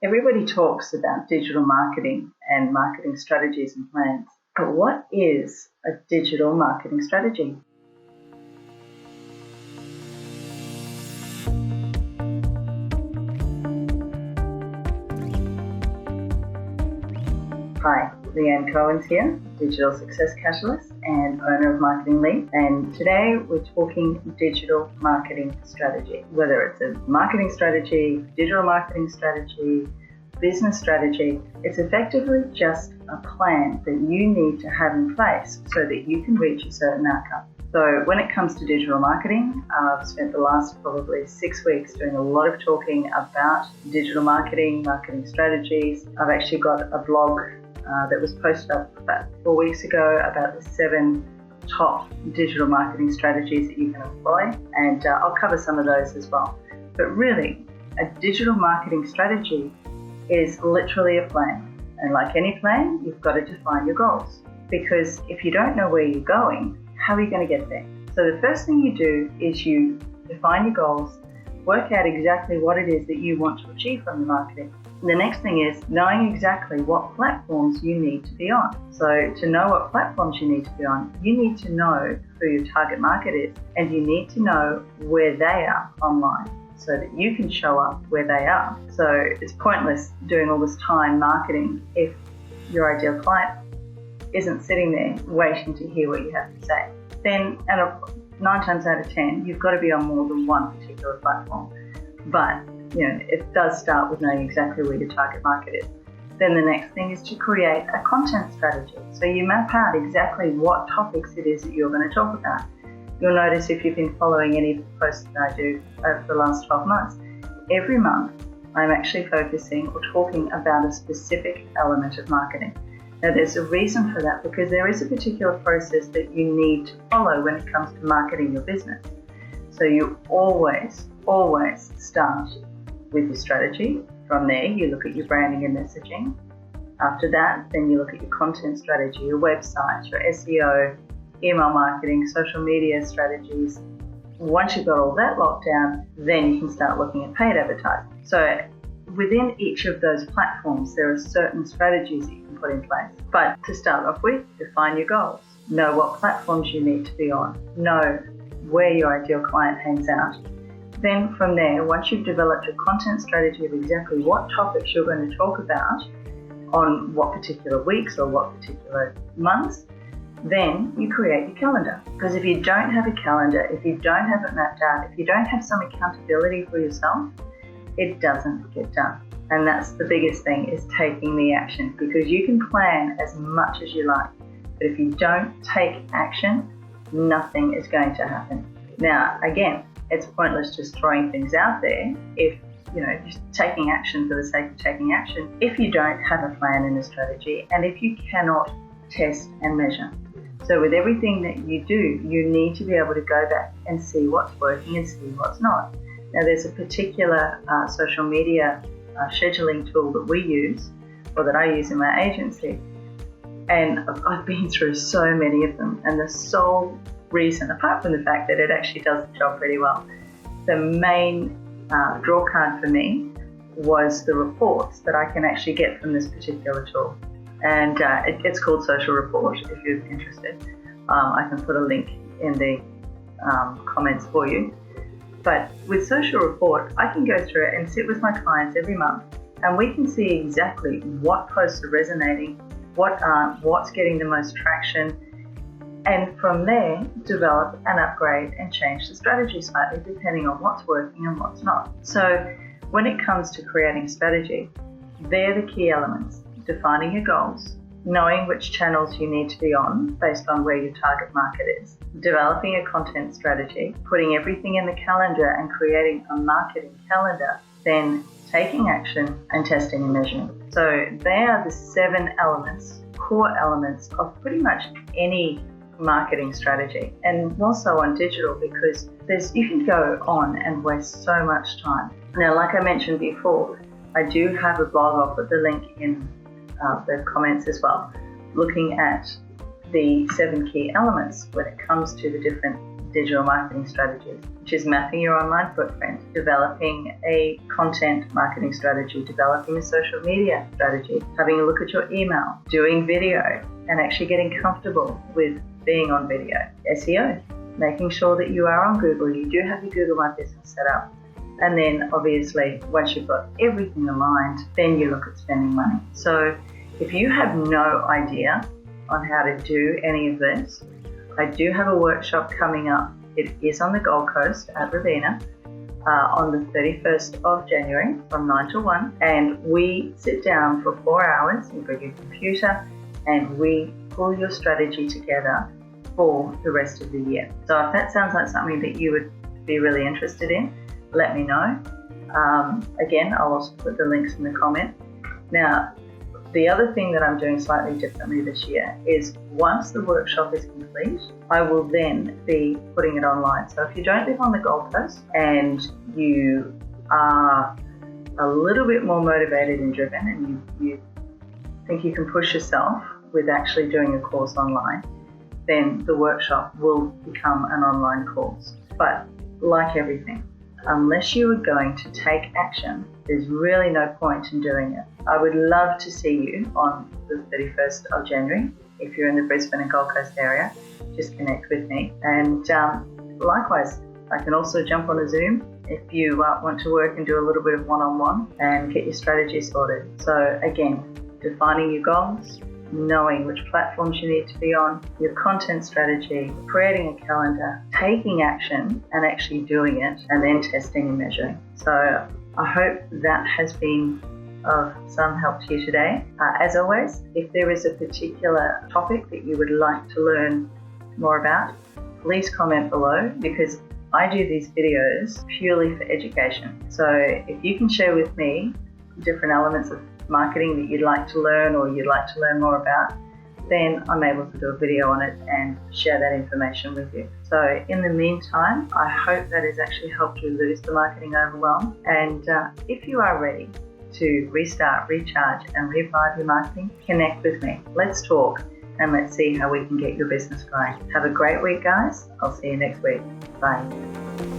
Everybody talks about digital marketing and marketing strategies and plans, but what is a digital marketing strategy? Hi, Leanne Cohen's here, Digital Success Catalyst and owner of Marketing Lead. And today we're talking digital marketing strategy. Whether it's a marketing strategy, digital marketing strategy, business strategy, it's effectively just a plan that you need to have in place so that you can reach a certain outcome. So when it comes to digital marketing, I've spent the last probably 6 weeks doing a lot of talking about digital marketing strategies. I've actually got a blog that was posted up about 4 weeks ago about the 7 top digital marketing strategies that you can employ, and I'll cover some of those as well. But really, a digital marketing strategy is literally a plan. And like any plan, you've got to define your goals. Because if you don't know where you're going, how are you going to get there? So the first thing you do is you define your goals, work out exactly what it is that you want to achieve from your marketing. The next thing is knowing exactly what platforms you need to be on. So to know what platforms you need to be on, you need to know who your target market is, and you need to know where they are online so that you can show up where they are. So it's pointless doing all this time marketing if your ideal client isn't sitting there waiting to hear what you have to say. Then 9 times out of 10, you've got to be on more than one particular platform. But it does start with knowing exactly where your target market is. Then the next thing is to create a content strategy. So you map out exactly what topics it is that you're going to talk about. You'll notice if you've been following any of the posts that I do over the last 12 months, every month I'm actually focusing or talking about a specific element of marketing. Now there's a reason for that, because there is a particular process that you need to follow when it comes to marketing your business. So you always start with your strategy. From there, you look at your branding and messaging. After that, then you look at your content strategy, your website, your SEO, email marketing, social media strategies. Once you've got all that locked down, then you can start looking at paid advertising. So within each of those platforms, there are certain strategies that you can put in place. But to start off with, define your goals. Know what platforms you need to be on. Know where your ideal client hangs out. Then from there, once you've developed a content strategy of exactly what topics you're going to talk about on what particular weeks or what particular months, then you create your calendar. Because if you don't have a calendar, if you don't have it mapped out, if you don't have some accountability for yourself, it doesn't get done. And that's the biggest thing, is taking the action. Because you can plan as much as you like, but if you don't take action, nothing is going to happen. Now, again, it's pointless just throwing things out there if, just taking action for the sake of taking action, if you don't have a plan and a strategy, and if you cannot test and measure. So with everything that you do, you need to be able to go back and see what's working and see what's not. Now there's a particular social media scheduling tool that we use, or that I use in my agency, and I've been through so many of them, and the sole reason, apart from the fact that it actually does the job pretty well, the main draw card for me was the reports that I can actually get from this particular tool. And it's called Social Report, if you're interested. I can put a link in the comments for you. But with Social Report, I can go through it and sit with my clients every month, and we can see exactly what posts are resonating, what aren't, what's getting the most traction, and from there develop and upgrade and change the strategy slightly depending on what's working and what's not. So when it comes to creating strategy, they're the key elements. Defining your goals, knowing which channels you need to be on based on where your target market is, developing a content strategy, putting everything in the calendar and creating a marketing calendar, then taking action and testing and measuring. So they are the 7 elements, core elements of pretty much any marketing strategy, and more so on digital, because you can go on and waste so much time. Now, like I mentioned before, I do have a blog. I'll put the link in the comments as well, looking at the 7 key elements when it comes to the different digital marketing strategies, which is mapping your online footprint, developing a content marketing strategy, developing a social media strategy, having a look at your email, doing video, and actually getting comfortable with being on video. SEO, making sure that you are on Google, you do have your Google My Business set up. And then obviously, once you've got everything aligned, then you look at spending money. So if you have no idea on how to do any of this, I do have a workshop coming up. It is on the Gold Coast at Ravenna on the 31st of January from 9 to 1. And we sit down for 4 hours. You bring your computer and we pull your strategy together for the rest of the year. So if that sounds like something that you would be really interested in, let me know. Again, I'll also put the links in the comment. Now, the other thing that I'm doing slightly differently this year is once the workshop is complete, I will then be putting it online. So if you don't live on the Gold Coast and you are a little bit more motivated and driven and you think you can push yourself with actually doing a course online, then the workshop will become an online course. But like everything, unless you are going to take action, there's really no point in doing it. I would love to see you on the 31st of January. If you're in the Brisbane and Gold Coast area, just connect with me. And likewise, I can also jump on a Zoom if you want to work and do a little bit of one-on-one and get your strategy sorted. So again, defining your goals, knowing which platforms you need to be on, your content strategy, creating a calendar, taking action and actually doing it, and then testing and measuring. So I hope that has been of some help to you today. As always, if there is a particular topic that you would like to learn more about, please comment below, because I do these videos purely for education. So if you can share with me different elements of marketing that you'd like to learn or you'd like to learn more about, then I'm able to do a video on it and share that information with you. So in the meantime, I hope that has actually helped you lose the marketing overwhelm. And if you are ready to restart, recharge and revive your marketing, connect with me. Let's talk and let's see how we can get your business growing. Have a great week, guys. I'll see you next week. Bye.